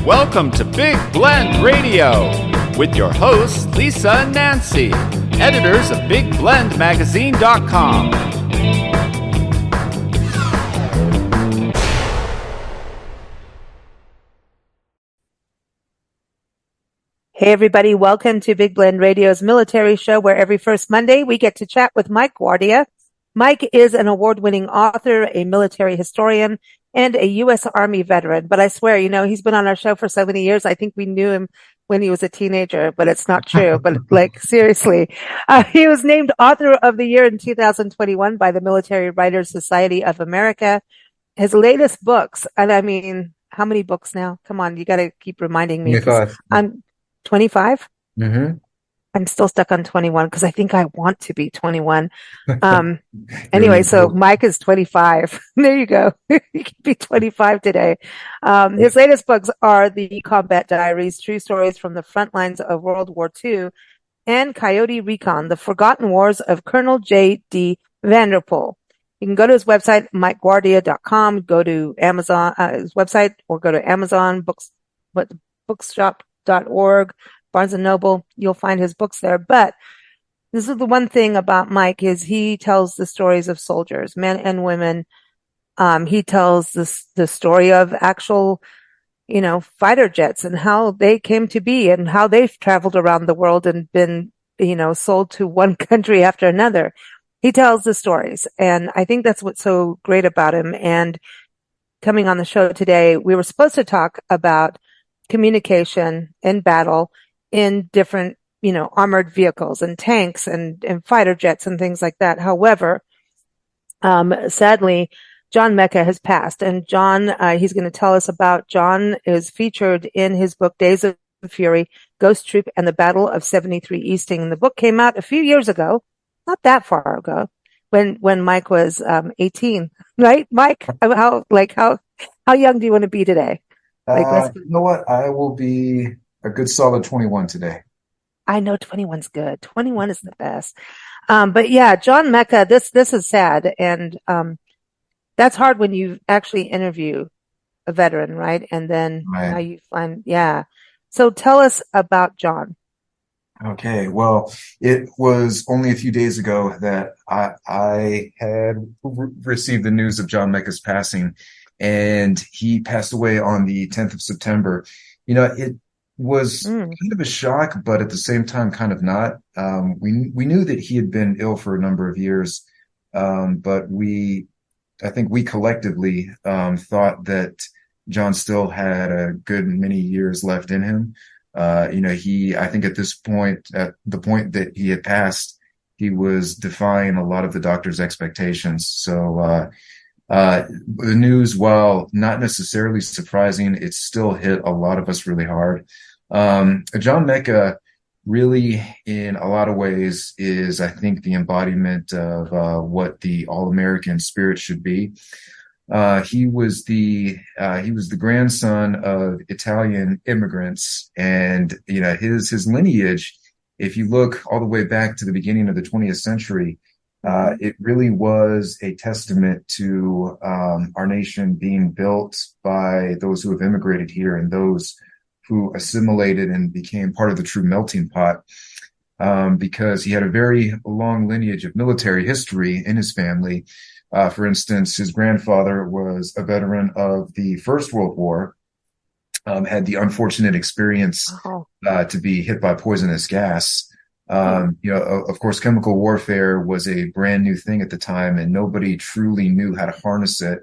Welcome to Big Blend Radio with your hosts, Lisa and Nancy, editors of BigBlendMagazine.com. Hey everybody, welcome to Big Blend Radio's military show where every first Monday we get to chat with Mike Guardia. Mike is an award-winning author, a military historian, and a U.S. Army veteran. But I swear, he's been on our show for so many years. I think we knew him when he was a teenager, but it's not true. But seriously, he was named Author of the Year in 2021 by the Military Writers Society of America. His latest books, and I mean, how many books now? Come on, you got to keep reminding me. 25. I'm 25. Mm-hmm. I'm still stuck on 21 because I think I want to be 21. Anyway, so Mike is 25. There you go. You can be 25 today. His latest books are The Combat Diaries, True Stories from the Front Lines of World War II, and Coyote Recon, The Forgotten Wars of Colonel J.D. Vanderpool. You can go to his website, MikeGuardia.com, go to Amazon, his website, or go to Amazon, bookshop.org, Barnes & Noble. You'll find his books there. But this is the one thing about Mike is he tells the stories of soldiers, men and women. He tells the story of actual, fighter jets and how they came to be and how they've traveled around the world and been, sold to one country after another. He tells the stories. And I think that's what's so great about him. And coming on the show today, we were supposed to talk about communication in battle in different, armored vehicles and tanks and fighter jets and things like that. However, sadly, John Mecca has passed, and John, he's going to tell us about. John is featured in his book, Days of Fury, Ghost Troop and the Battle of 73 Easting. The book came out a few years ago, not that far ago, when Mike was, 18, right? Mike, how young do you want to be today? You know what? I will be a good solid 21 today. I know 21's good. 21 is the best. But yeah, John Mecca, this is sad. And, that's hard when you actually interview a veteran, right? And then now you find, yeah. So tell us about John. Okay. Well, it was only a few days ago that I had received the news of John Mecca's passing, and he passed away on the 10th of September. It was kind of a shock, but at the same time, kind of not. We knew that he had been ill for a number of years, but I think we collectively thought that John still had a good many years left in him. I think at this point, at the point that he had passed, he was defying a lot of the doctor's expectations. So the news, while not necessarily surprising, it still hit a lot of us really hard. John Mecca really, in a lot of ways, is, I think, the embodiment of what the all-American spirit should be. He was the grandson of Italian immigrants, and his lineage, if you look all the way back to the beginning of the 20th century, it really was a testament to our nation being built by those who have immigrated here and those who assimilated and became part of the true melting pot, because he had a very long lineage of military history in his family. For instance, his grandfather was a veteran of the First World War, had the unfortunate experience to be hit by poisonous gas. Of course, chemical warfare was a brand new thing at the time, and nobody truly knew how to harness it.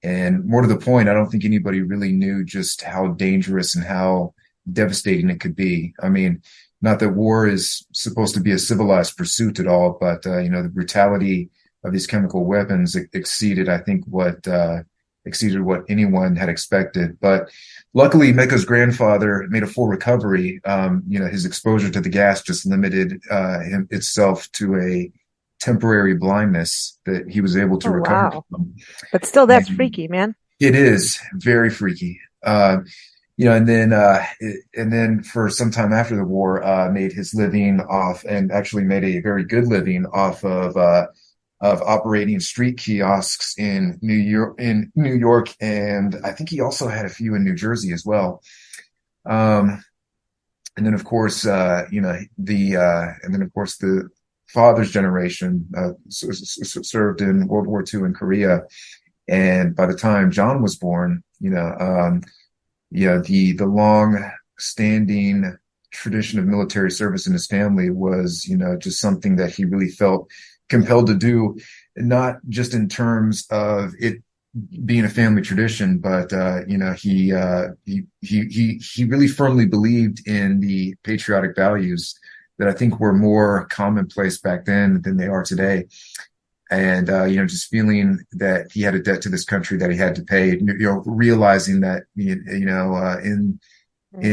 And more to the point, I don't think anybody really knew just how dangerous and how devastating it could be. I mean, not that war is supposed to be a civilized pursuit at all, but, the brutality of these chemical weapons exceeded what anyone had expected. But luckily, Mecca's grandfather made a full recovery. His exposure to the gas just limited itself to a temporary blindness that he was able to recover from. But still, that's freaky, man. It is very freaky. And then for some time after the war, made his living off, and actually made a very good living off of of operating street kiosks in New York, and I think he also had a few in New Jersey as well. And then of course, the father's generation served in World War II in Korea. And by the time John was born, the long standing tradition of military service in his family was, just something that he really felt compelled to do, not just in terms of it being a family tradition, but he really firmly believed in the patriotic values that I think were more commonplace back then than they are today. And just feeling that he had a debt to this country that he had to pay. Realizing that in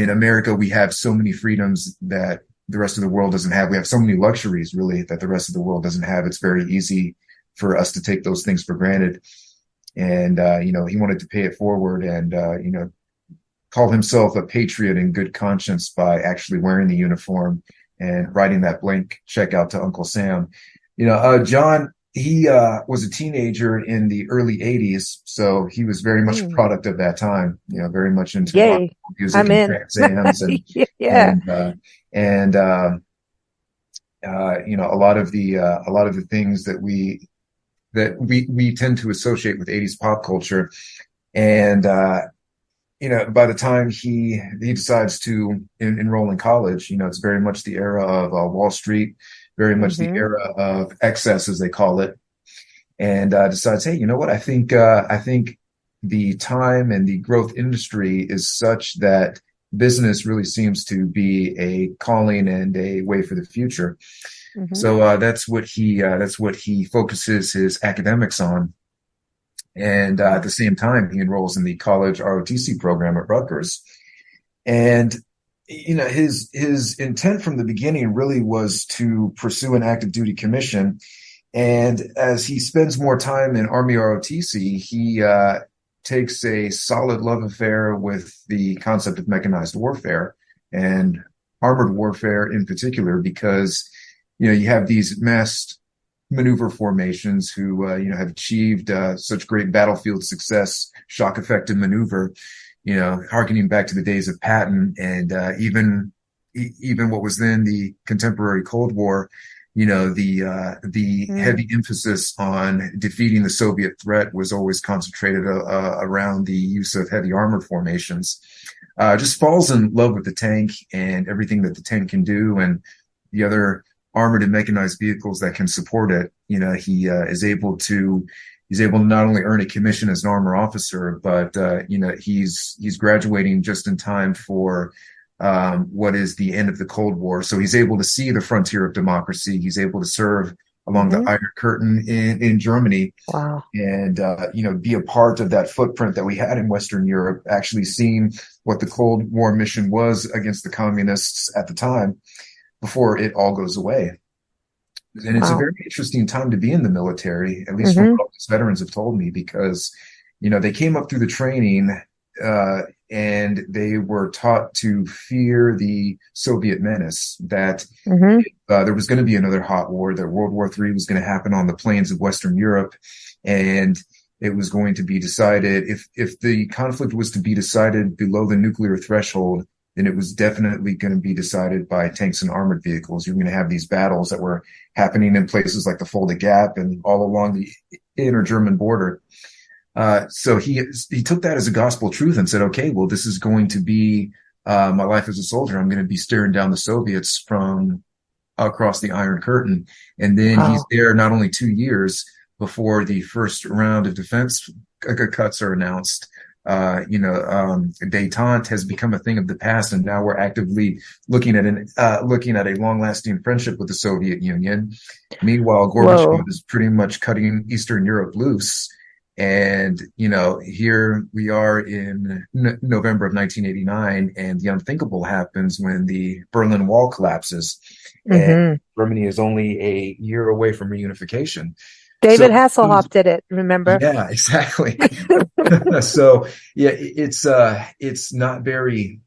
America we have so many freedoms that the rest of the world doesn't have. We have so many luxuries, really, that the rest of the world doesn't have. It's very easy for us to take those things for granted. And, he wanted to pay it forward and, call himself a patriot in good conscience by actually wearing the uniform and writing that blank check out to Uncle Sam. John, he was a teenager in the early 80s, so he was very much a product of that time, very much into rock music I'm and in. Trans Ams Yeah. and a lot of the things that we tend to associate with 80s pop culture. And, by the time he decides to enroll in college, it's very much the era of Wall Street, very much the era of excess, as they call it, and decides, hey, you know what? I think the time and the growth industry is such that business really seems to be a calling and a way for the future. So that's what he focuses his academics on. And at the same time, he enrolls in the college ROTC program at Rutgers. And his intent from the beginning really was to pursue an active duty commission. And as he spends more time in Army ROTC, he takes a solid love affair with the concept of mechanized warfare and armored warfare in particular, because you have these massed maneuver formations who have achieved such great battlefield success, shock effective maneuver, harkening back to the days of Patton and even what was then the contemporary Cold War. The heavy emphasis on defeating the Soviet threat was always concentrated around the use of heavy armored formations. Just falls in love with the tank and everything that the tank can do, and the other armored and mechanized vehicles that can support it. He is able to not only earn a commission as an armor officer, but he's graduating just in time for what is the end of the Cold War. So he's able to see the frontier of democracy. He's able to serve along the Iron Curtain in Germany. Wow. And be a part of that footprint that we had in Western Europe, actually seeing what the Cold War mission was against the communists at the time, before it all goes away. And it's a very interesting time to be in the military, at least from what these veterans have told me, because, they came up through the training, and they were taught to fear the Soviet menace, that there was going to be another hot war, that World War III was going to happen on the plains of Western Europe. And it was going to be decided, if the conflict was to be decided below the nuclear threshold, then it was definitely going to be decided by tanks and armored vehicles. You're going to have these battles that were happening in places like the Fulda Gap and all along the inner German border. So he took that as a gospel truth and said, okay, well, this is going to be my life as a soldier. I'm going to be staring down the Soviets from across the Iron Curtain. And then he's there not only 2 years before the first round of defense cuts are announced. Détente has become a thing of the past, and now we're actively looking at a long-lasting friendship with the Soviet Union. Meanwhile, Gorbachev is pretty much cutting Eastern Europe loose. And, here we are in November of 1989, and the unthinkable happens when the Berlin Wall collapses. And Germany is only a year away from reunification. David Hasselhoff did it, remember? Yeah, exactly. So yeah, it's not very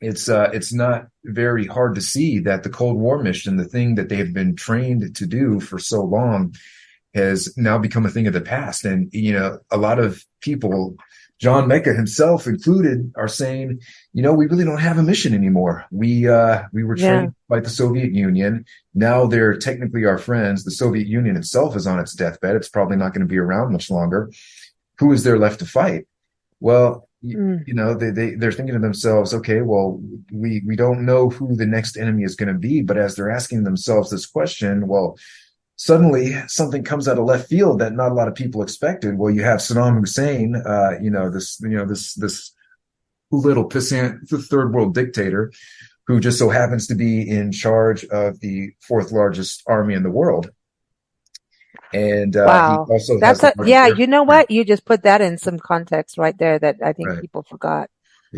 hard to see that the Cold War mission, the thing that they've been trained to do for so long, has now become a thing of the past. And, a lot of people, John Mecca himself included, are saying, we really don't have a mission anymore. We were trained by the Soviet Union. Now they're technically our friends. The Soviet Union itself is on its deathbed. It's probably not going to be around much longer. Who is there left to fight? Well, they're thinking to themselves, okay, well, we don't know who the next enemy is going to be. But as they're asking themselves this question, well, suddenly something comes out of left field that not a lot of people expected. Well, you have Saddam Hussein, this little pissant, the third world dictator, who just so happens to be in charge of the fourth largest army in the world. And wow. he also That's has you know what? You just put that in some context right there that I think people forgot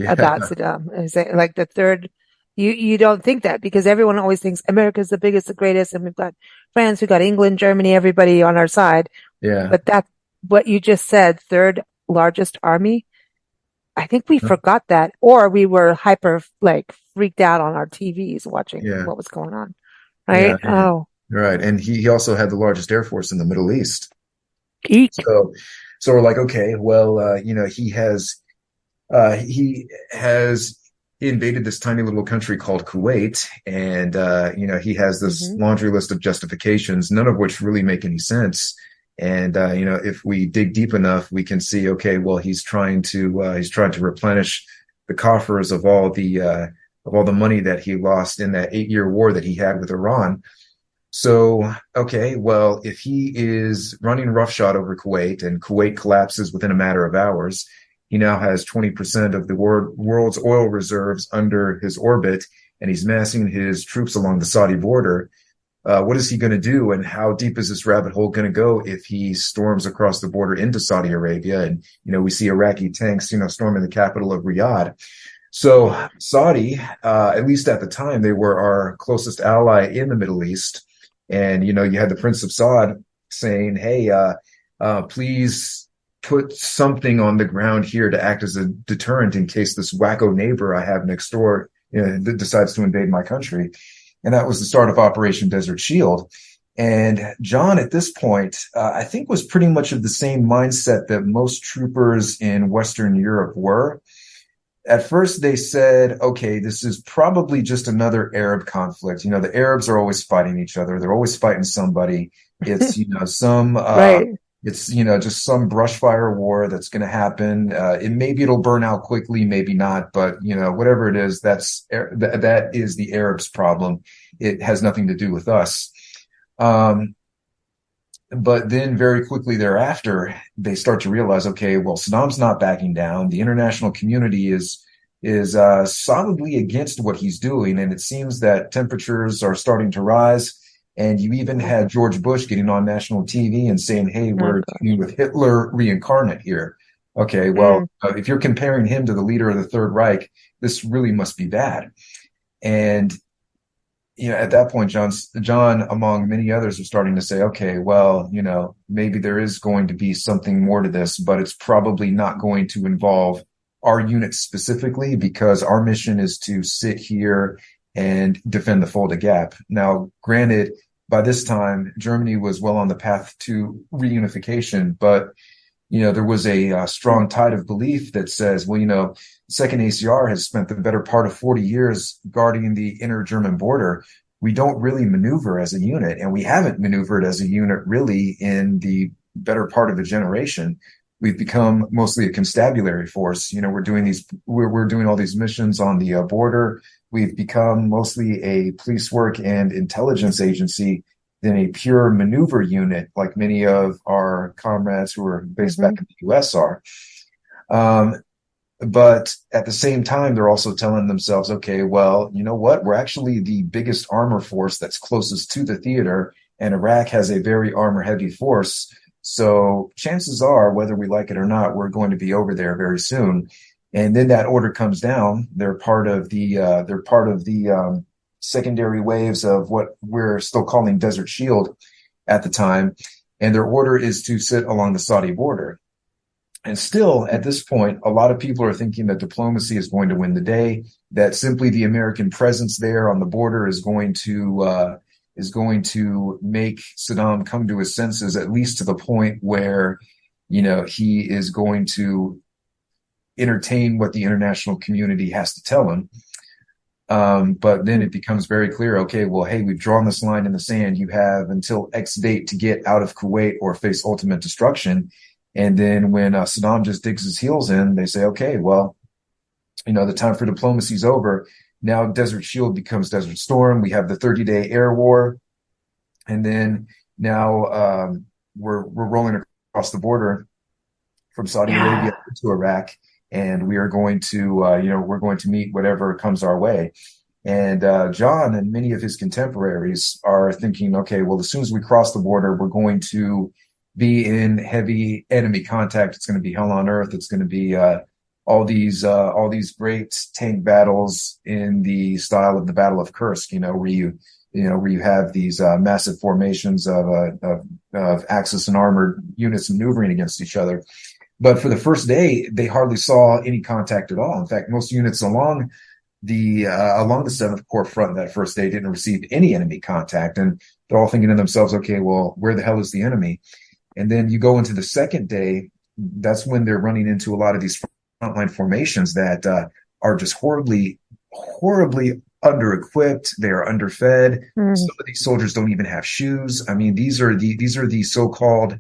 about Saddam. Is it like the third? You don't think that because everyone always thinks America's the biggest, the greatest, and we've got France, we've got England, Germany, everybody on our side. Yeah. But that's what you just said, third largest army. I think we forgot that, or we were hyper freaked out on our TVs watching what was going on. Right? Yeah. Oh. Right. And he also had the largest air force in the Middle East. Eek. So we're like, okay, well, he has invaded this tiny little country called Kuwait. And, he has this laundry list of justifications, none of which really make any sense. And, if we dig deep enough, we can see, okay, well, he's trying to replenish the coffers of all the money that he lost in that 8-year war that he had with Iran. So, okay, well, if he is running roughshod over Kuwait and Kuwait collapses within a matter of hours, he now has 20% of the world's oil reserves under his orbit, and he's massing his troops along the Saudi border. What is he going to do, and how deep is this rabbit hole going to go if he storms across the border into Saudi Arabia? And, we see Iraqi tanks, storming the capital of Riyadh. So Saudi, at least at the time, they were our closest ally in the Middle East. And, you had the Prince of Saud saying, hey, please put something on the ground here to act as a deterrent in case this wacko neighbor I have next door decides to invade my country. And that was the start of Operation Desert Shield. And John, at this point, I think was pretty much of the same mindset that most troopers in Western Europe were. At first, they said, okay, this is probably just another Arab conflict. The Arabs are always fighting each other. They're always fighting somebody. It's, it's, just some brush fire war that's going to happen. Maybe it'll burn out quickly, maybe not. But, whatever it is, that is the Arabs' problem. It has nothing to do with us. But then very quickly thereafter, they start to realize, okay, well, Saddam's not backing down. The international community is solidly against what he's doing. And it seems that temperatures are starting to rise. And you even had George Bush getting on national TV and saying, hey, we're dealing with Hitler reincarnate here. Okay, well, if you're comparing him to the leader of the Third Reich, this really must be bad. And at that point, John, among many others, are starting to say, okay, well, maybe there is going to be something more to this, but it's probably not going to involve our unit specifically, because our mission is to sit here and defend the Fulda Gap. Now, granted, by this time, Germany was well on the path to reunification, but there was a strong tide of belief that says, well, Second ACR has spent the better part of 40 years guarding the inner German border. We don't really maneuver as a unit, and we haven't maneuvered as a unit really in the better part of a generation. We've become mostly a constabulary force. We're doing all these missions on the border. We've become mostly a police work and intelligence agency than a pure maneuver unit, like many of our comrades who are based back in the U.S. are. But at the same time, they're also telling themselves, okay, well, you know what? We're actually the biggest armor force that's closest to the theater, and Iraq has a very armor-heavy force. So chances are, whether we like it or not, we're going to be over there very soon. And then that order comes down. They're part of the secondary waves of what we're still calling Desert Shield at the time. And their order is to sit along the Saudi border. And still, at this point, a lot of people are thinking that diplomacy is going to win the day, that simply the American presence there on the border is going to is going to make Saddam come to his senses, at least to the point where, he is going to entertain what the international community has to tell him. But then it becomes very clear, okay, well, hey, we've drawn this line in the sand. You have until X date to get out of Kuwait or face ultimate destruction. And then when Saddam just digs his heels in, they say, okay, well, the time for diplomacy is over. Now Desert Shield becomes Desert Storm. We have the 30-day air war. And then now we're rolling across the border from Saudi Arabia to Iraq. And we are going to, we're going to meet whatever comes our way. And John and many of his contemporaries are thinking, okay, well, as soon as we cross the border, we're going to be in heavy enemy contact. It's going to be hell on earth. It's going to be all these great tank battles in the style of the Battle of Kursk, where you have these massive formations of Axis and armored units maneuvering against each other. But for the first day, they hardly saw any contact at all. In fact, most units along the 7th Corps front that first day didn't receive any enemy contact. And they're all thinking to themselves, okay, well, where the hell is the enemy? And then you go into the second day, that's when they're running into a lot of these frontline formations that are just horribly under-equipped. They are underfed. Some of these soldiers don't even have shoes. I mean, these are the so-called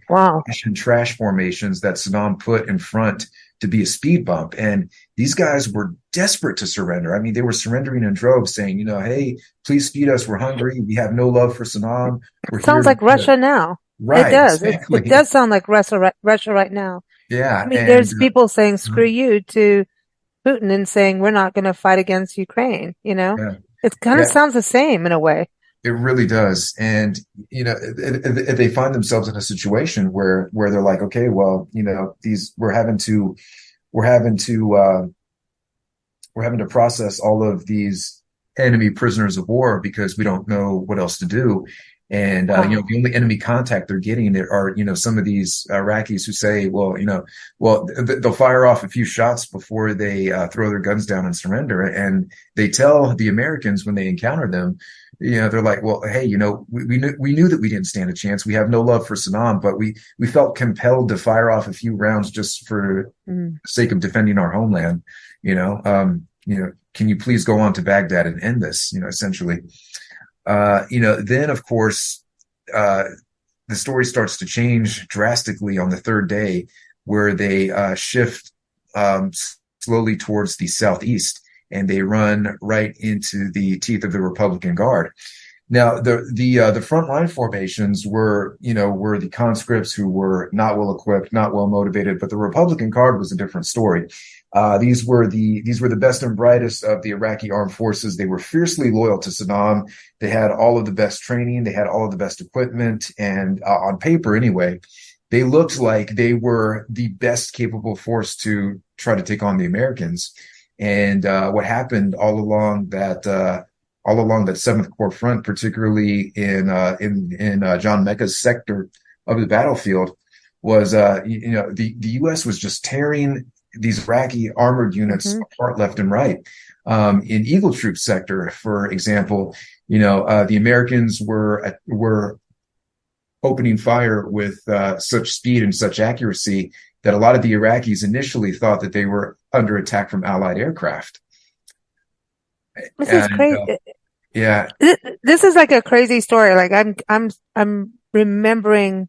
trash formations that Saddam put in front to be a speed bump. And these guys were desperate to surrender. I mean, they were surrendering in droves, saying, hey, please feed us. We're hungry. We have no love for Saddam. Sounds like Russia now. Right. It does. Exactly. It does sound like Russia right now. Yeah. I mean, there's people saying screw you to Putin and saying we're not going to fight against Ukraine, Yeah. It kind of sounds the same in a way. It really does. And, if they find themselves in a situation where they're like, okay, well, we're having to process all of these enemy prisoners of war because we don't know what else to do. And, the only enemy contact they're getting are, some of these Iraqis who say, well, they'll fire off a few shots before they throw their guns down and surrender. And they tell the Americans when they encounter them, they're like, well, hey, we knew that we didn't stand a chance. We have no love for Saddam, but we felt compelled to fire off a few rounds just for the sake of defending our homeland. Can you please go on to Baghdad and end this, essentially. Then of course, the story starts to change drastically on the third day, where they shift slowly towards the southeast, and they run right into the teeth of the Republican Guard. Now, the frontline formations were the conscripts who were not well equipped, not well motivated, but the Republican Guard was a different story. These were the best and brightest of the Iraqi armed forces. They were fiercely loyal to Saddam. They had all of the best training. They had all of the best equipment. And on paper, anyway, they looked like they were the best capable force to try to take on the Americans. And what happened all along that 7th Corps front, particularly in John Mecca's sector of the battlefield, was the U.S. was just tearing these Iraqi armored units apart left and right. In Eagle Troop sector, for example, the Americans were opening fire with such speed and such accuracy that a lot of the Iraqis initially thought that they were under attack from Allied aircraft. This is crazy. Yeah, this is like a crazy story. Like I'm remembering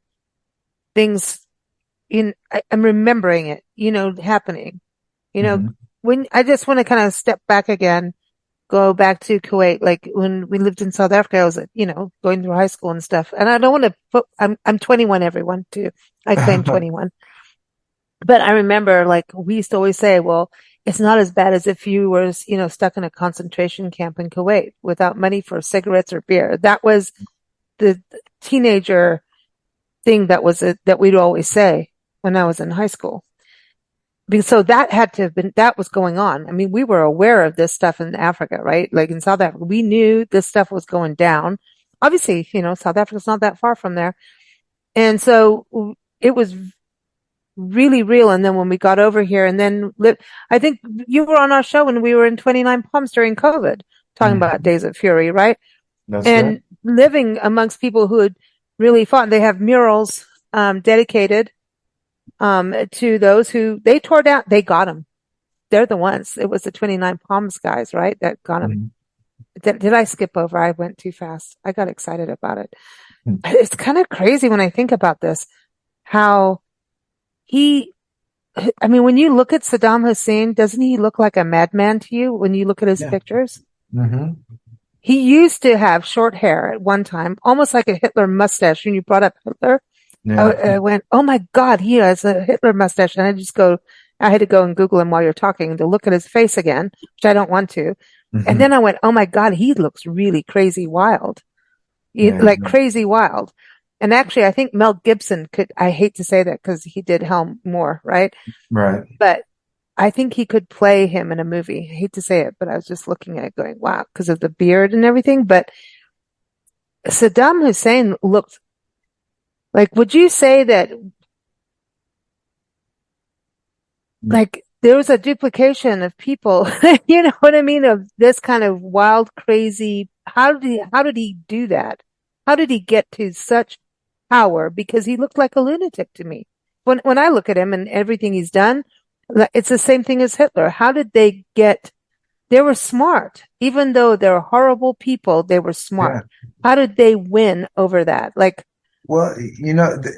things. I'm remembering it, happening. When I just want to kind of step back again, go back to Kuwait. Like when we lived in South Africa, I was, going through high school and stuff. And I don't want to I'm 21, everyone, too. I claim 21. But I remember, like, we used to always say, well, it's not as bad as if you were, stuck in a concentration camp in Kuwait without money for cigarettes or beer. That was the teenager thing that we'd always say when I was in high school. So that had to have been, that was going on. I mean, we were aware of this stuff in Africa, right? Like in South Africa, we knew this stuff was going down. Obviously, South Africa's not that far from there. And so it was really real. And then when we got over here and then I think you were on our show when we were in 29 Palms during COVID, talking about Days of Fury, right? That's right. and living amongst people who had really fought. They have murals dedicated to those who they tore down. They got them. They're the ones. It was the 29 Palms guys, right? That got them. Mhm. Did I skip over? I went too fast. I got excited about it. Mhm. It's kind of crazy when I think about this, how he, I mean, when you look at Saddam Hussein, doesn't he look like a madman to you when you look at his Yeah. pictures? Hmm. He used to have short hair at one time, almost like a Hitler mustache. When you brought up Hitler, Yeah. I went, "Oh my God, he has a Hitler mustache." And I had to go and Google him while you're talking to look at his face again, which I don't want to. And Hmm. then I went, "Oh my God, he looks really crazy wild, Yeah. like crazy wild." And actually, I think Mel Gibson could, I hate to say that because he did Helm more, right? Right. But I think he could play him in a movie. I hate to say it, but I was just looking at it going, wow, because of the beard and everything. But Saddam Hussein looked like, would you say that like there was a duplication of people, you know what I mean? Of this kind of wild, crazy. How did he do that? How did he get to such power? Because he looked like a lunatic to me. When I look at him and everything he's done, it's the same thing as Hitler. How did they get, they were smart. Even though they're horrible people, they were Yeah. smart. How did they win over that? Like, Well,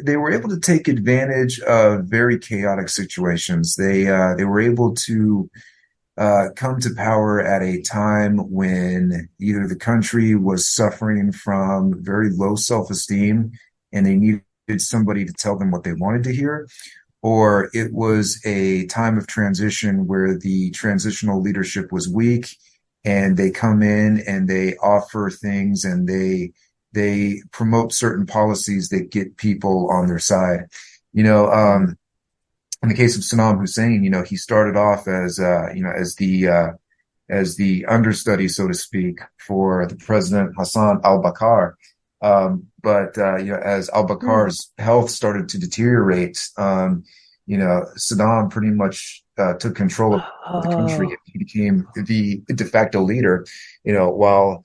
they were able to take advantage of very chaotic situations. They were able to come to power at a time when either the country was suffering from very low self-esteem and they needed somebody to tell them what they wanted to hear, or it was a time of transition where the transitional leadership was weak and they come in and they offer things and they promote certain policies that get people on their side. You know, in the case of Saddam Hussein, he started off as as the understudy, so to speak, for the President Hassan al-Bakr. But as hmm, al-Bakr's health started to deteriorate, Saddam pretty much took control of the country. oh, He became the de facto leader. While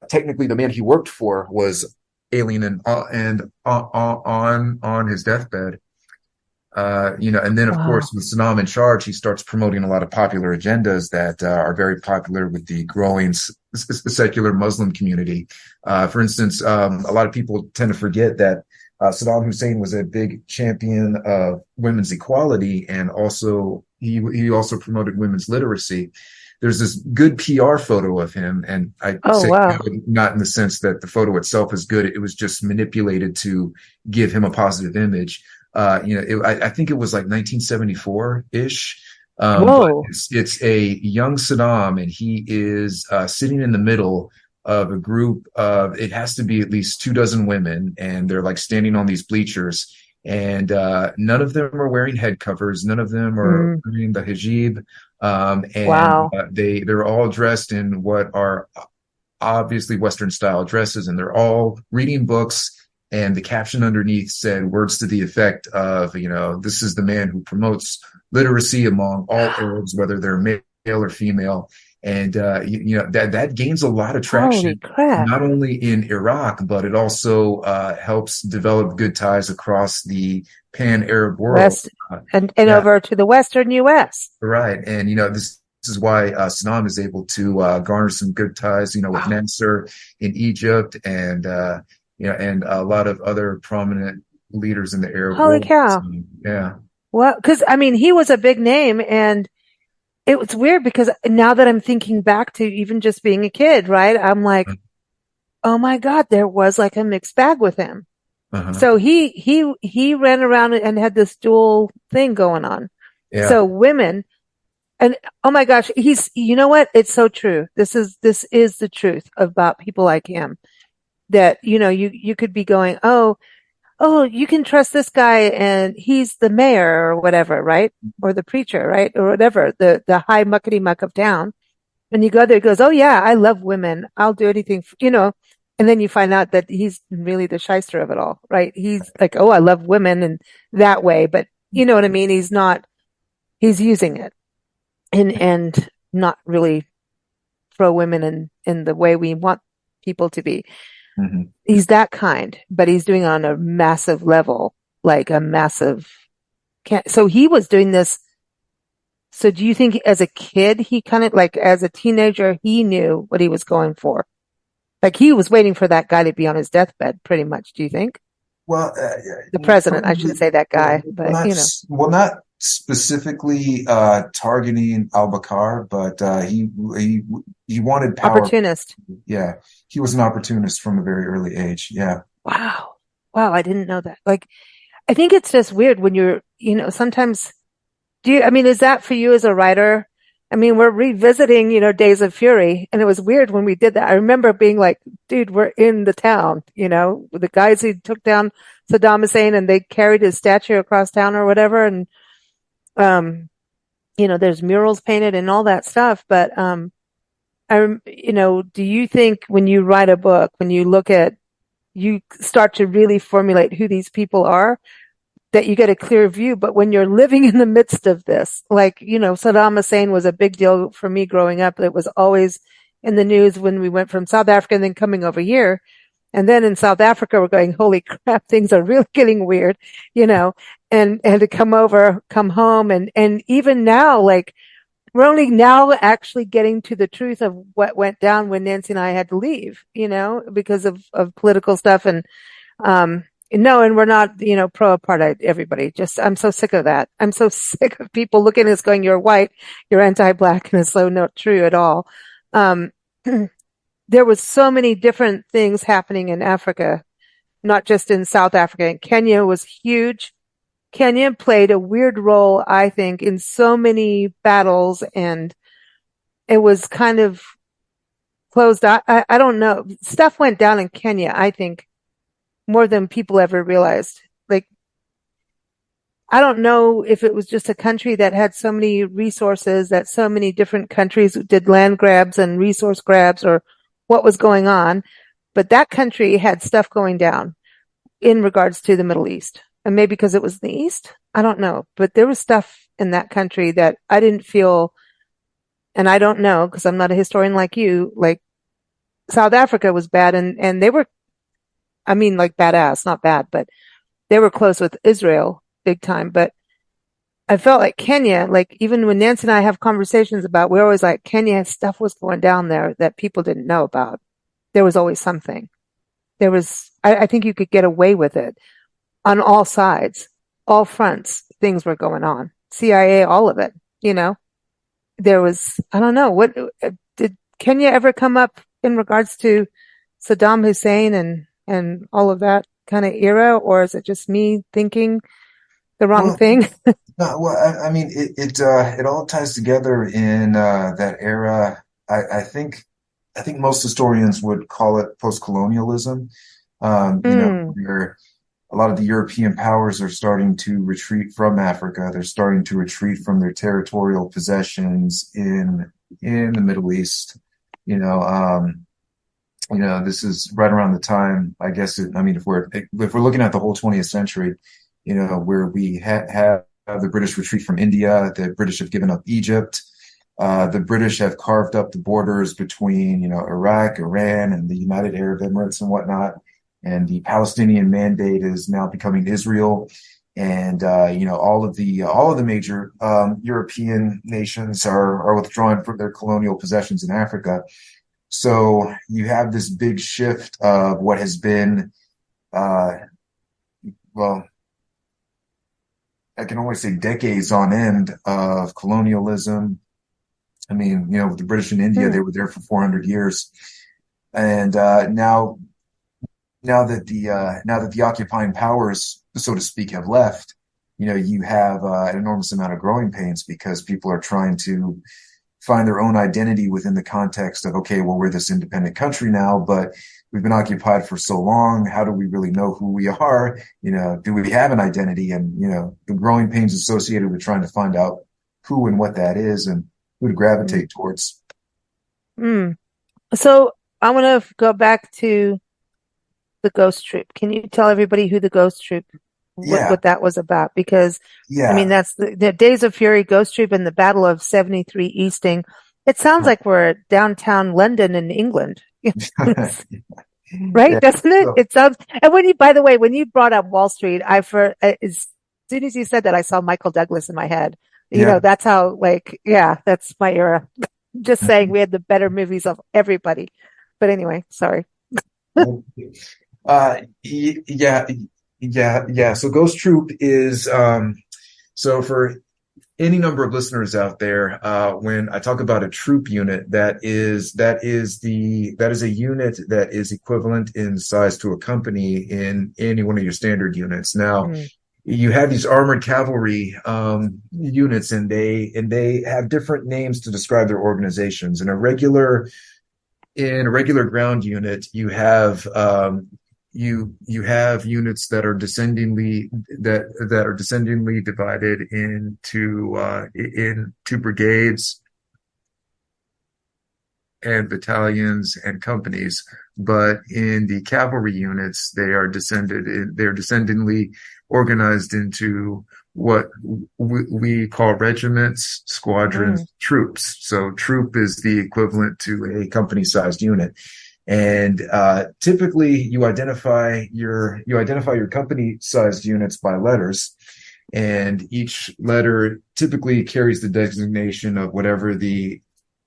technically the man he worked for was alien and on his deathbed. And then of wow. course with Saddam in charge, he starts promoting a lot of popular agendas that are very popular with the growing secular Muslim community. For instance, a lot of people tend to forget that Saddam Hussein was a big champion of women's equality, and also he also promoted women's literacy. There's this good PR photo of him, and I Oh, say wow. good, not in the sense that the photo itself is good. It was just manipulated to give him a positive image. I think it was like 1974-ish. But Whoa. it's a young Saddam, and he is sitting in the middle of a group of, it has to be at least 24 women, and they're like standing on these bleachers, and none of them are wearing head covers, none of them are Mm, wearing the hijab, and wow. they're all dressed in what are obviously Western style dresses, and they're all reading books. And the caption underneath said words to the effect of, this is the man who promotes literacy among all Arabs, whether they're male or female. And, that gains a lot of Holy traction, crap. not only in Iraq, but it also helps develop good ties across the pan-Arab world. West Uh, and yeah, over to the Western US. right. And, this is why Saddam is able to garner some good ties, with Wow. Nasser in Egypt, and a lot of other prominent leaders in the Arab Holy world. So, cow. yeah. Well, because I mean, he was a big name, and it was weird because now that I'm thinking back to even just being a kid, right? I'm like, oh my God, there was like a mixed bag with him. Uh-huh. So he ran around and had this dual thing going on. Yeah. So women, and oh my gosh, you know what? It's so true. This is the truth about people like him, that, you could be going, oh, you can trust this guy and he's the mayor or whatever, right? Or the preacher, right? Or whatever, the high muckety muck of town. And you go there, he goes, oh yeah, I love women. I'll do anything, and then you find out that he's really the shyster of it all, right? He's like, oh, I love women and that way, but you know what I mean? He's using it and not really pro women in the way we want people to be. Hmm. He's that kind, but he's doing it on a massive level, like a massive. So he was doing this. So do you think as a kid, he kind of like as a teenager, he knew what he was going for? Like he was waiting for that guy to be on his deathbed, pretty much. Do you think? Well, The president, I shouldn't probably, say that well, guy, but not specifically targeting Al-Bakr, but he wanted power. opportunist. Yeah, he was an opportunist from a very early age. Yeah. Wow. Wow. I didn't know that. Like, I think it's just weird when sometimes I mean, is that for you as a writer? I mean, we're revisiting, Days of Fury, and it was weird when we did that. I remember being like, dude, we're in the town, the guys who took down Saddam Hussein and they carried his statue across town or whatever. And, there's murals painted and all that stuff. But, do you think when you write a book, when you start to really formulate who these people are, that you get a clear view, but when you're living in the midst of this, like, Saddam Hussein was a big deal for me growing up. It was always in the news when we went from South Africa and then coming over here. And then in South Africa, we're going, holy crap, things are really getting weird, and to come home. And even now, like, we're only now actually getting to the truth of what went down when Nancy and I had to leave, because of political stuff. And, no, and we're not, pro apartheid, everybody. Just, I'm so sick of that. I'm so sick of people looking at us going, you're white, you're anti-black, and it's so not true at all. There was so many different things happening in Africa, not just in South Africa. And Kenya was huge. Kenya played a weird role, I think, in so many battles, and it was kind of closed. I don't know. Stuff went down in Kenya, I think, more than people ever realized. Like, I don't know if it was just a country that had so many resources, that so many different countries did land grabs and resource grabs, or what was going on, but that country had stuff going down in regards to the Middle East. And maybe because it was the East, I don't know, but there was stuff in that country that I didn't feel, and I don't know because I'm not a historian like you, like South Africa was bad, and they were, I mean, like badass, not bad, but they were close with Israel big time. But I felt like Kenya, like even when Nancy and I have conversations about, we're always like, Kenya, stuff was going down there that people didn't know about. There was always something. I think you could get away with it on all sides, all fronts. Things were going on. CIA, all of it, there was, I don't know, what did Kenya ever come up in regards to Saddam Hussein and all of that kind of era, or is it just me thinking the wrong Well, thing? no, well, I mean, it all ties together in that era. I think most historians would call it post-colonialism. Mm, Where a lot of the European powers are starting to retreat from Africa. They're starting to retreat from their territorial possessions in the Middle East. You know, this is right around the time, I guess. I mean, if we're looking at the whole 20th century, where we have the British retreat from India, the British have given up Egypt. The British have carved up the borders between, Iraq, Iran, and the United Arab Emirates and whatnot. And the Palestinian Mandate is now becoming Israel. And, all of the major, European nations are withdrawing from their colonial possessions in Africa. So you have this big shift of what has been, well, I can only say decades on end of colonialism. I mean, with the British in India, mm, they were there for 400 years. And, now that the occupying powers, so to speak, have left, you have an enormous amount of growing pains because people are trying to find their own identity within the context of, okay, well, we're this independent country now, but we've been occupied for so long. How do we really know who we are? Do we have an identity? And, the growing pains associated with trying to find out who and what that is and who to mm, gravitate towards. mm. So I want to go back to the Ghost Troop. Can you tell everybody who the Ghost Troop, Yeah. what that was about? Because I mean, Yeah. that's the Days of Fury, Ghost Troop, and the Battle of 73 Easting. It sounds like we're at downtown London in England, Right? Yeah. Doesn't it? So, It sounds, and by the way, when you brought up Wall Street, as soon as you said that, I saw Michael Douglas in my head. yeah. That's how, like, yeah, that's my era. Just saying we had the better movies of everybody. But anyway, sorry. Yeah, yeah. So Ghost Troop is, so for any number of listeners out there, when I talk about a troop unit, that is a unit that is equivalent in size to a company in any one of your standard units. Now, Mm. you have these armored cavalry units, and they have different names to describe their organizations. In a regular ground unit, you have units that are descendingly divided into brigades and battalions and companies. But in the cavalry units, they're descendingly organized into what we call regiments, squadrons, troops. So troop is the equivalent to a company-sized unit. And typically you identify your company-sized units by letters, and each letter typically carries the designation of whatever the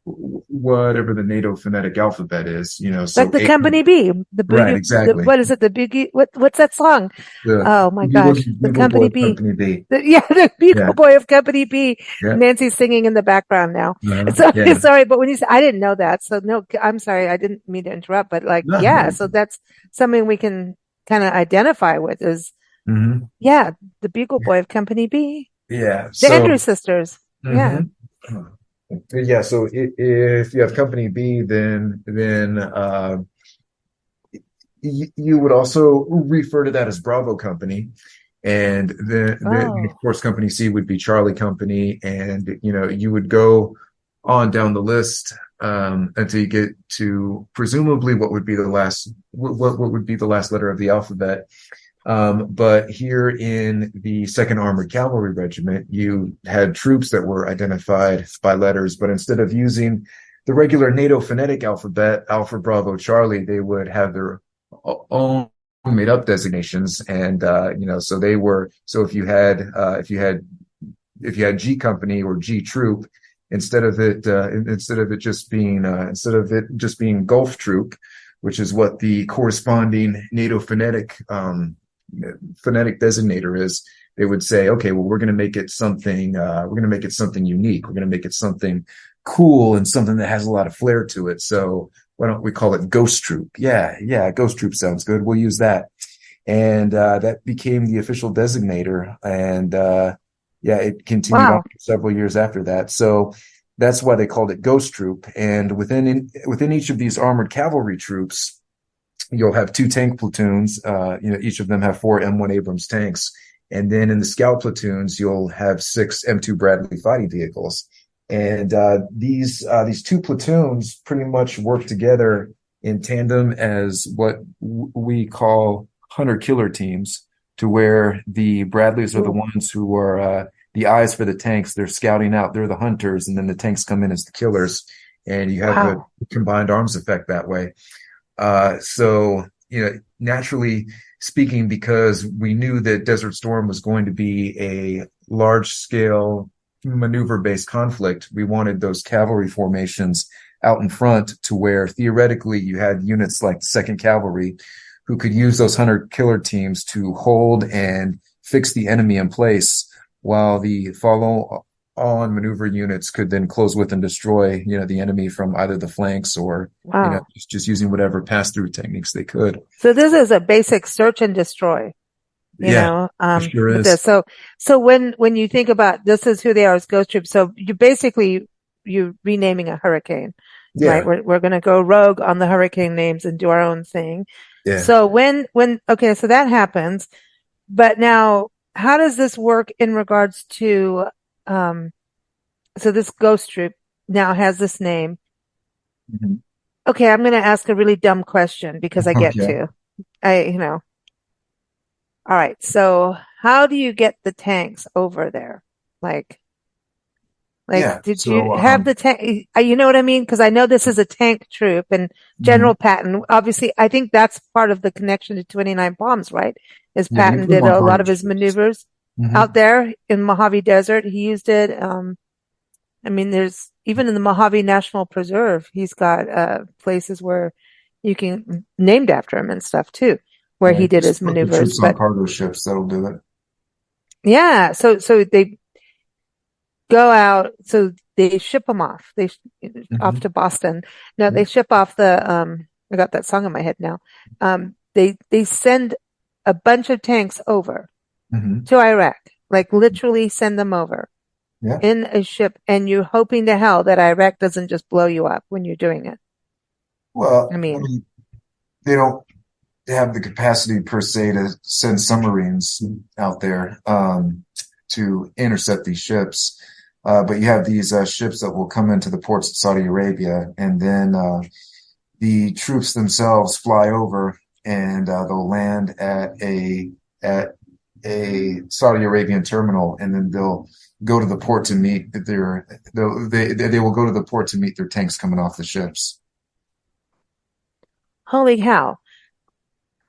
NATO phonetic alphabet is, so Like the Company B, right, exactly. what is it? The Biggie, what's that song? The Oh my gosh, the Bugle Boy Company of B. Company B. Yeah, the Yeah, Beagle Boy of Company B. yeah, Nancy's singing in the background now. So yeah. sorry, but when you said, I didn't know that. So no, I'm sorry. I didn't mean to interrupt, but like, No, yeah, no. so that's something we can kind of identify with is, Hmm. yeah, the Beagle Boy of Company B. Yeah. The So, Andrews sisters. Yeah. mhm. Yeah. So if you have Company B, then you would also refer to that as Bravo Company. And then of Oh, course, Company C would be Charlie Company. And, you would go on down the list, until you get to presumably what would be the last letter of the alphabet. But here in the Second Armored Cavalry Regiment, you had troops that were identified by letters, but instead of using the regular NATO phonetic alphabet, Alpha, Bravo, Charlie, they would have their own made up designations. And, so if you had G Company or G Troop, instead of it just being Gulf Troop, which is what the corresponding NATO phonetic designator is, they would say, okay, well, we're going to make it something unique. We're going to make it something cool and something that has a lot of flair to it. So why don't we call it Ghost Troop? Yeah, Ghost Troop sounds good. We'll use that. And that became the official designator. And it continued on wow. for several years after that. So that's why they called it Ghost Troop. And within each of these armored cavalry troops, you'll have two tank platoons. Each of them have 4 M1 Abrams tanks. And then in the scout platoons, you'll have 6 M2 Bradley fighting vehicles. And these two platoons pretty much work together in tandem as what we call hunter-killer teams, to where the Bradleys are the ones who are the eyes for the tanks. They're scouting out. They're the hunters, and then the tanks come in as the killers. And you have a combined arms effect that way. So, naturally speaking, because we knew that Desert Storm was going to be a large scale maneuver-based conflict, we wanted those cavalry formations out in front, to where theoretically you had units like the Second Cavalry who could use those hunter-killer teams to hold and fix the enemy in place, while the follow-on maneuver units could then close with and destroy, the enemy from either the flanks or, Wow. just using whatever pass-through techniques they could. So this is a basic search and destroy, Yeah, it sure with is. this. So when you think about this is who they are as Ghost Troop. So you're renaming a hurricane, right? Yeah, We're going to go rogue on the hurricane names and do our own thing. yeah. So okay, so that happens, but now how does this work in regards to, so this Ghost Troop now has this name. Mhm. Okay, I'm going to ask a really dumb question because I get Okay. to. All right. So how do you get the tanks over there? Like, Like, Yeah. did you So, have the tank? You know what I mean? Because I know this is a tank troop, and mhm. General Patton, obviously, I think that's part of the connection to 29 Palms, right? Is Yeah, we Patton put them did on a lot cargo of his ships. maneuvers out Hmm. there in Mojave Desert. He used it. I mean, there's even in the Mojave National Preserve, he's got places where you can named after him and stuff too, where Yeah, he did his just put the maneuvers. troops on But cargo ships. That'll do it. yeah, so they go out, so they ship them off. Off Hmm. to Boston. No, Yeah. they ship off the I got that song in my head now. They send a bunch of tanks over Hmm. to Iraq, like literally send them over Yeah. in a ship, and you're hoping to hell that Iraq doesn't just blow you up when you're doing it. I Well, I mean, mean, they don't have the capacity per se to send submarines out there to intercept these ships. But you have these ships that will come into the ports of Saudi Arabia, and then the troops themselves fly over, and they'll land at a Saudi Arabian terminal, and then they'll go to the port to meet they will go to the port to meet their tanks coming off the ships. holy cow.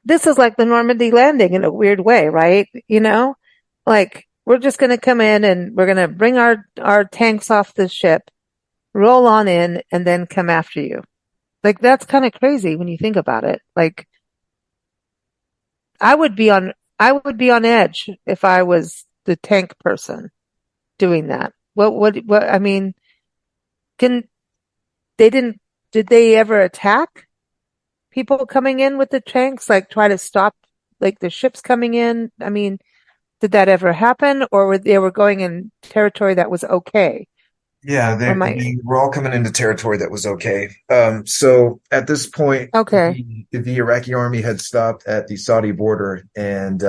This is like the Normandy landing in a weird way, right? You know, like we're just going to come in and we're going to bring our tanks off the ship, roll on in, and then come after you. Like that's kind of crazy when you think about it. Like I would be on I would be on edge if I was the tank person doing that. What I mean, can they didn't did they ever attack people coming in with the tanks, like try to stop like the ships coming in? I mean, did that ever happen, or they were going in territory that was okay? Yeah, Or my they were all coming into territory that was okay. So at this point, okay. the Iraqi army had stopped at the Saudi border, and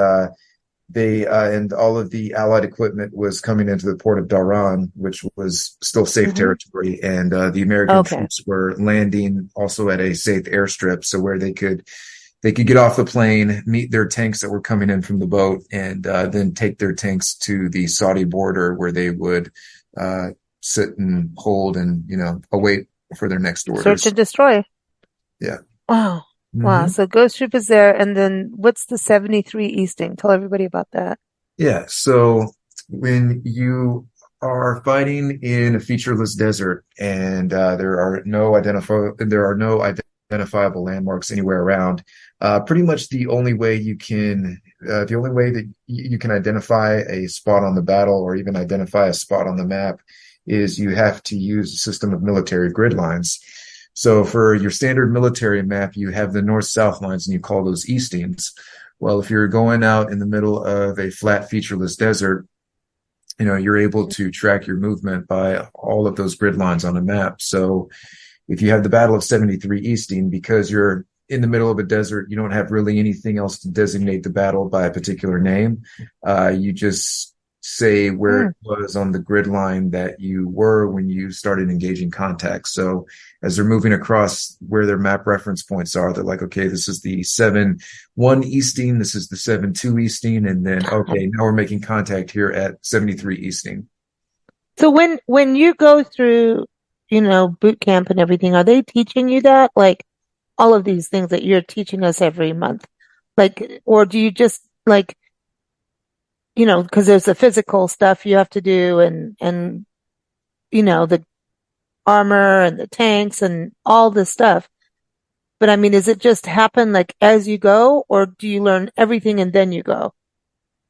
they and all of the Allied equipment was coming into the port of Dhahran, which was still safe Hmm. territory, and the American Okay. troops were landing also at a safe airstrip, so where they could get off the plane, meet their tanks that were coming in from the boat, and then take their tanks to the Saudi border where they would uh, sit and hold and, await for their next Search orders. and destroy. Yeah. Wow. Wow. Hmm. So Ghost Ship is there, and then what's the 73 Easting? Tell everybody about that. Yeah. So when you are fighting in a featureless desert and there are no identifiable landmarks anywhere around, pretty much the only way that you can identify a spot on the battle or even identify a spot on the map is you have to use a system of military grid lines. So for your standard military map, you have the north-south lines and you call those eastings. Well, if you're going out in the middle of a flat featureless desert, you're able to track your movement by all of those grid lines on a map. So if you have the Battle of 73 Easting, because you're in the middle of a desert, you don't have really anything else to designate the battle by a particular name. You just say where Hmm. it was on the grid line that you were when you started engaging contact. So as they're moving across where their map reference points are, they're like, okay, this is the 7-1 Easting, this is the 7-2 Easting, and then, okay, now we're making contact here at 73 Easting. So when you go through, boot camp and everything, are they teaching you that? Like all of these things that you're teaching us every month? Like, or do you just like, because there's the physical stuff you have to do and the armor and the tanks and all this stuff. But I mean, is it just happen like as you go, or do you learn everything and then you go?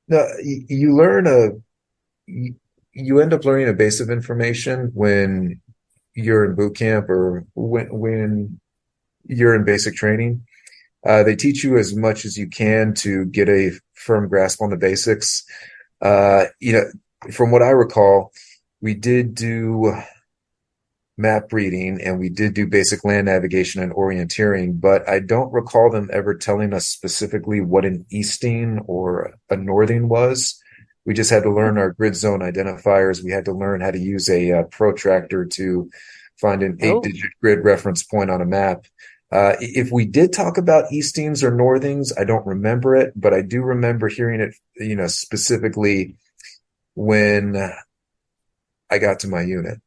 No, you learn you end up learning a base of information when you're in boot camp or when you're in basic training. They teach you as much as you can to get a firm grasp on the basics. From what I recall, we did do map reading and we did do basic land navigation and orienteering, but I don't recall them ever telling us specifically what an easting or a northing was. We just had to learn our grid zone identifiers. We had to learn how to use a protractor to find an Oh, 8-digit grid reference point on a map. If we did talk about eastings or northings, I don't remember it, but I do remember hearing it, specifically when I got to my unit.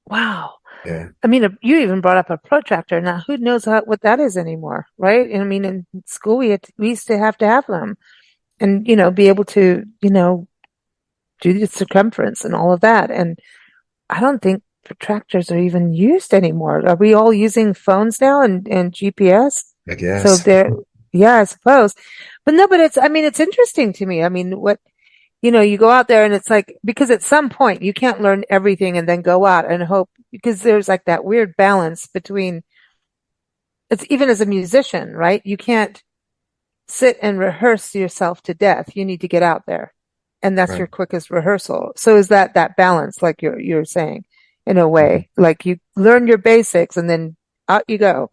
Wow. Yeah. I mean, you even brought up a protractor. Now, who knows what that is anymore, right? And I mean, in school, we used to have them and, be able to, do the circumference and all of that. And I don't think protractors are even used anymore. Are we all using phones now and GPS? I So guess. yeah, I suppose. But no, but I mean, it's interesting to me. I mean, you go out there and it's like, because at some point you can't learn everything and then go out and hope, because there's like that weird balance between, it's even as a musician, right? You can't sit and rehearse yourself to death. You need to get out there. And that's Right. your quickest rehearsal. So is that balance, like you're saying, in a way, like you learn your basics and then out you go.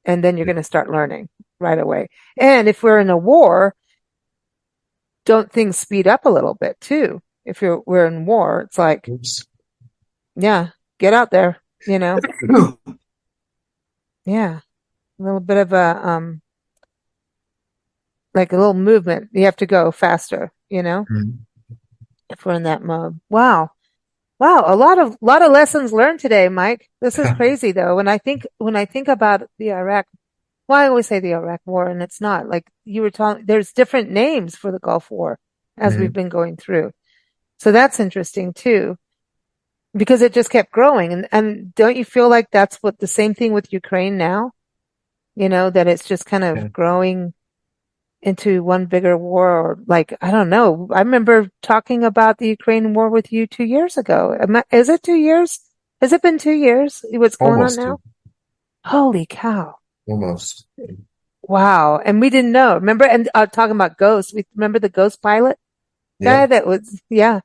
And then you're going to start learning right away. And if we're in a war, don't things speed up a little bit too? If we're in war, it's like, Oops. yeah, get out there, yeah, a little bit of like a little movement. You have to go faster, Mhm. if we're in that mode. Wow. Wow. A lot of lessons learned today, Mike. This is crazy though. When I think about the Iraq, well, I always say the Iraq War, and it's not like you were talking, there's different names for the Gulf War as we've Mhm. been going through. So that's interesting too, because it just kept growing. And don't you feel like that's what the same thing with Ukraine now? That it's just kind Yeah. of growing into one bigger war, or like, I don't know. I remember talking about the Ukraine war with you 2 years ago. Is it 2 years? Has it been 2 years? What's going on Almost now? two. Holy cow. Almost. Wow. And we didn't know. Remember? And talking about ghosts. We remember the ghost pilot guy Yep. that was, yeah.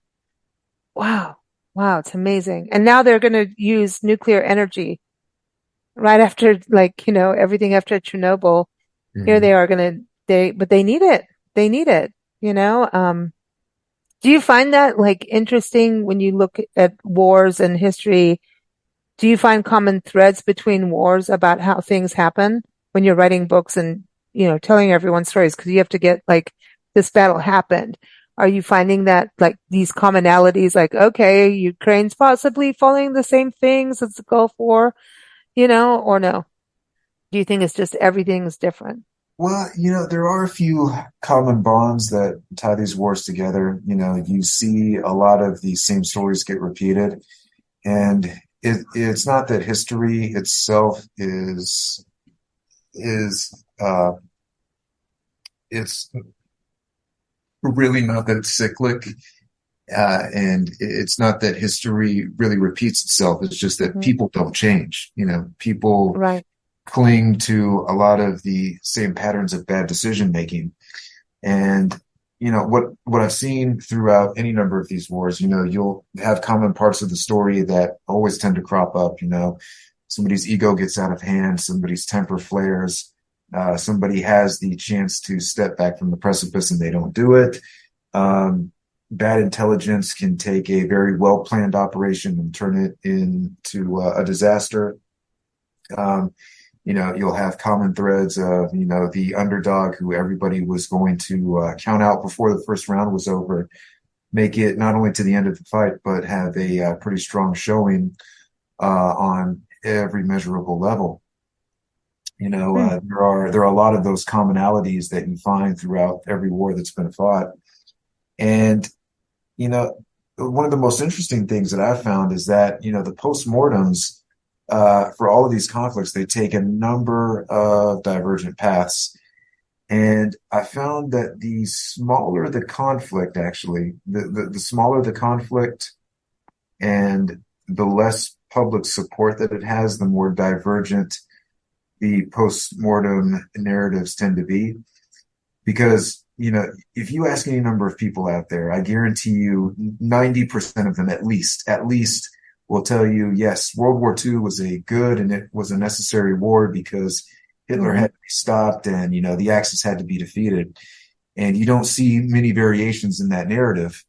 Wow. Wow. It's amazing. And now they're going to use nuclear energy right after, like, everything after Chernobyl. Here Hmm. they are but they need it. They need it, do you find that like interesting when you look at wars and history? Do you find common threads between wars about how things happen when you're writing books and, telling everyone stories? Because you have to get like, this battle happened. Are you finding that like these commonalities, like, okay, Ukraine's possibly following the same things as the Gulf War, or no? Do you think it's just everything's different? Well, there are a few common bonds that tie these wars together. You see a lot of these same stories get repeated, and it's not that history itself is it's really not that it's cyclic, and it's not that history really repeats itself. It's just that Hmm. people don't change. People Right. cling to a lot of the same patterns of bad decision making. And what I've seen throughout any number of these wars, you'll have common parts of the story that always tend to crop up. Somebody's ego gets out of hand, somebody's temper flares, somebody has the chance to step back from the precipice and they don't do it. Bad intelligence can take a very well planned operation and turn it into a disaster. Um, you'll have common threads of, the underdog who everybody was going to count out before the first round was over, make it not only to the end of the fight, but have a pretty strong showing on every measurable level. Hmm. There are a lot of those commonalities that you find throughout every war that's been fought. And, you know, one of the most interesting things that I've found is that, the postmortems for all of these conflicts, they take a number of divergent paths. And I found that the smaller the conflict, actually, the smaller the conflict and the less public support that it has, the more divergent the post-mortem narratives tend to be. Because, if you ask any number of people out there, I guarantee you 90% of them at least will tell you, yes, World War II was a good and it was a necessary war because Hitler Hmm. had to be stopped and, the Axis had to be defeated. And you don't see many variations in that narrative.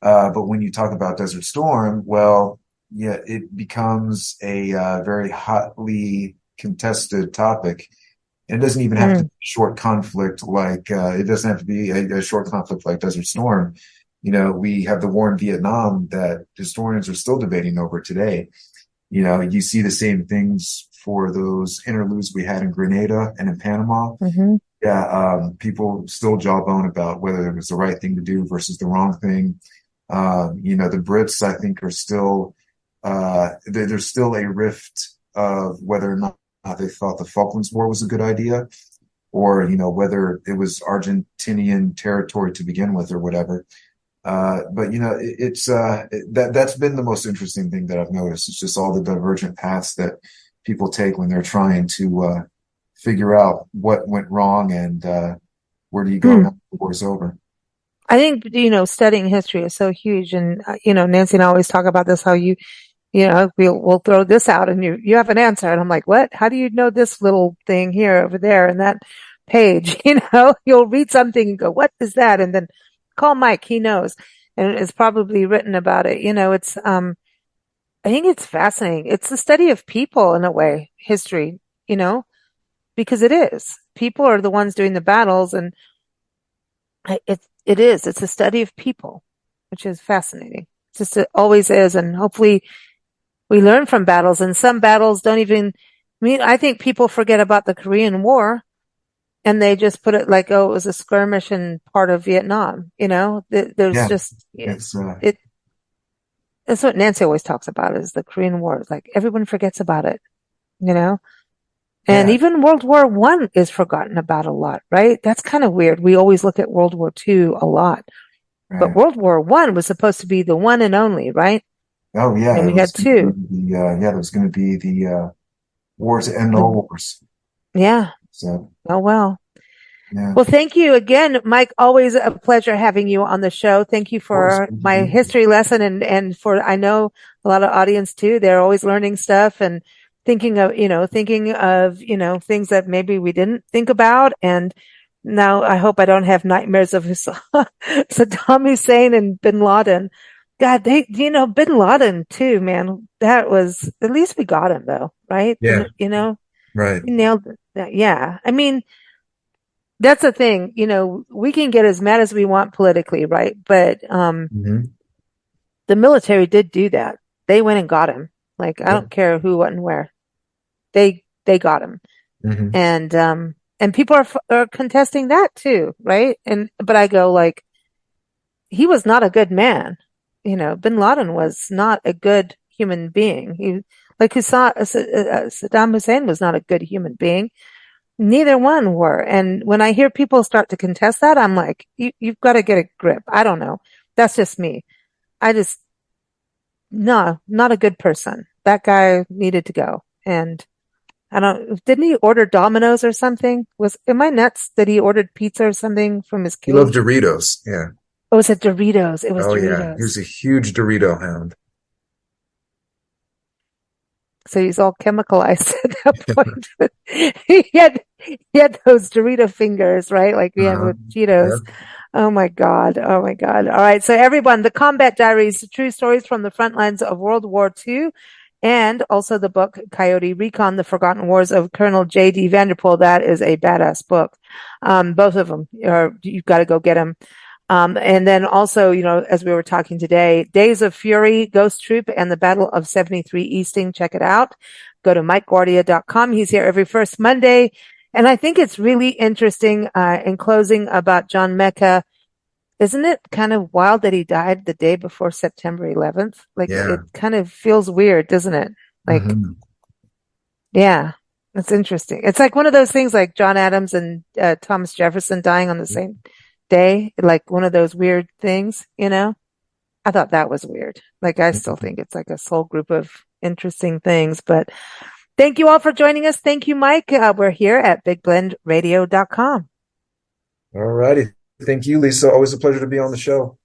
But when you talk about Desert Storm, well, yeah, it becomes a very hotly contested topic. And it doesn't even have to Hmm. be a short conflict like it doesn't have to be a short conflict like Desert Storm. we have the war in Vietnam that historians are still debating over today. You see the same things for those interludes we had in Grenada and in Panama. Mm-hmm. Yeah, people still jawbone about whether it was the right thing to do versus the wrong thing. The Brits, I think, are still there's still a rift of whether or not they thought the Falklands War was a good idea, or whether it was Argentinian territory to begin with or whatever. But that's been the most interesting thing that I've noticed. It's just all the divergent paths that people take when they're trying to figure out what went wrong and where do you go now the war's over. I think, studying history is so huge. And, Nancy and I always talk about this, how we'll throw this out and you have an answer. And I'm like, what? How do you know this little thing here, over there, and that page? You'll read something and go, what is that? And then call Mike, he knows. And it's probably written about it. I think it's fascinating. It's the study of people in a way, history, because it is. People are the ones doing the battles, and it's a study of people, which is fascinating. It always is. And hopefully we learn from battles, and some battles don't even, I think people forget about the Korean War and they just put it like, oh, it was a skirmish in part of Vietnam. There's just, that's what Nancy always talks about, is the Korean War. It's like everyone forgets about it, And even World War I is forgotten about a lot, right? That's kind of weird. We always look at World War II a lot, Right. but World War I was supposed to be the one and only, right? Oh yeah, And we had two. There was going to be the war to end all wars. Yeah. So. Oh well. Yeah. Well, thank you again, Mike. Always a pleasure having you on the show. Thank you for my history lesson, and for, I know a lot of audience too. They're always learning stuff and thinking of things that maybe we didn't think about. And now I hope I don't have nightmares of Saddam Hussein and Bin Laden. God, Bin Laden too, man. That was, at least we got him though, right? Yeah. Right. He nailed that. Yeah. I mean, that's the thing, we can get as mad as we want politically, right? But the military did do that. They went and got him. Like, I don't care who, what, and where. They got him. Mm-hmm. And people are contesting that too, right? But I go, like, he was not a good man. Bin Laden was not a good human being. Saddam Hussein was not a good human being. Neither one were. And when I hear people start to contest that, I'm like, you've got to get a grip. I don't know. That's just me. No, not a good person. That guy needed to go. And didn't he order Domino's or something? Am I nuts that he ordered pizza or something from his kids? He loved Doritos. Yeah. Oh, was it Doritos? It was Doritos. Yeah. He was a huge Dorito hound. So he's all chemicalized at that point. he had those Dorito fingers, right? Like we have with Cheetos. Yeah. Oh my God. Oh my God. All right. So everyone, the Combat Diaries, true stories from the front lines of World War II, and also the book Coyote Recon, The Forgotten Wars of Colonel J.D. Vanderpool. That is a badass book. Both of them you've got to go get them. And then also, as we were talking today, Days of Fury, Ghost Troop, and the Battle of 73 Easting. Check it out. Go to MikeGuardia.com. He's here every first Monday. And I think it's really interesting, in closing, about John Mecca. Isn't it kind of wild that he died the day before September 11th? Like, It kind of feels weird, doesn't it? Like, yeah, it's interesting. It's like one of those things like John Adams and Thomas Jefferson dying on the same day, like one of those weird things, I thought that was weird. Like, I still think it's like a whole group of interesting things, but thank you all for joining us. Thank you, Mike. We're here at BigBlendRadio.com. All righty. Thank you, Lisa. Always a pleasure to be on the show.